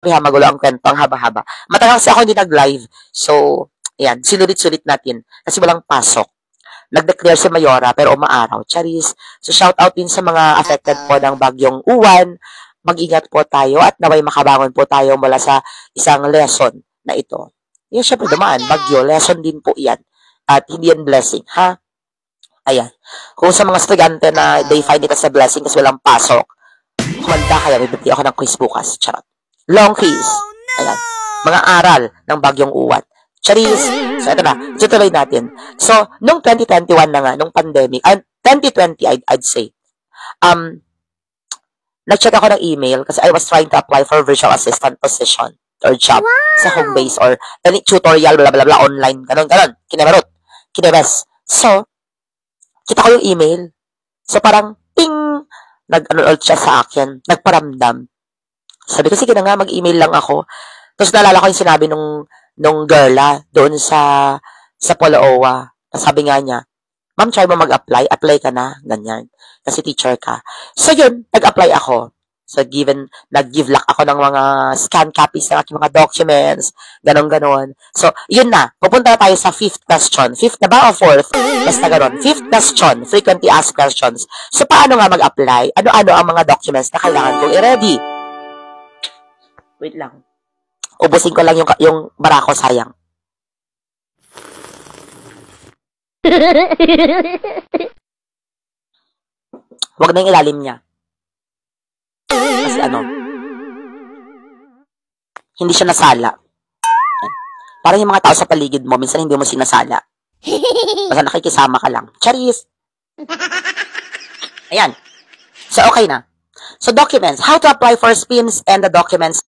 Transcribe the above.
magulo ang kwento, ang haba-haba. Matagal kasi ako hindi nag-live. So, ayan, sinulit-sulit natin. Kasi walang pasok. Nag-declare si Mayora, pero umaaraw. Charis. So, shout out din sa mga affected po ng bagyong Uwan. Mag-ingat po tayo at naway makabangon po tayo mula sa isang lesson na ito. Yung syempre dumaan, bagyo, lesson din po yan. At hindi yan blessing, ha? Ayan. Kung sa mga estudyante na they find it as a blessing kasi walang pasok, kumanda kayo, bibigyan ako ng quiz bukas. Charot. Long quiz. Ayan. Mga aral ng bagyong Uwan. Charis. So, ito na. Itutuloy natin. So, nung 2021 na nga, nung pandemic, 2020, I'd say, nag-check ako ng email kasi I was trying to apply for virtual assistant position or job sa home base or any tutorial, blah, blah, blah, online, ganon. Kinebes. So, kita ko yung email. So, parang, ping, nag-ano siya sa akin, nagparamdam. Sabi ko, sige na nga, mag-email lang ako. Tapos naalala ko yung sinabi nung girla doon sa Poloowa. Sabi nga niya, ma'am, try mo mag-apply. Apply ka na. Ganyan. Kasi teacher ka. So yun, nag-apply ako. So nag-give luck ako ng mga scan copies ng aking mga documents. Ganon. So, yun na. Pupunta na tayo sa 5th question. 5th na ba o 4th? Basta ganon. 5th question. Frequently asked questions. So, paano nga mag-apply? Ano-ano ang mga documents na kailangan kong i-ready? Wait lang. Ubusin ko lang yung barako, sayang. Huwag na yung ilalim niya. Kasi hindi siya nasala. Parang yung mga tao sa paligid mo, minsan hindi mo sinasala. Basta nakikisama ka lang. Charis! Ayan. So, okay na. So, documents. How to apply for SPIMS and the documents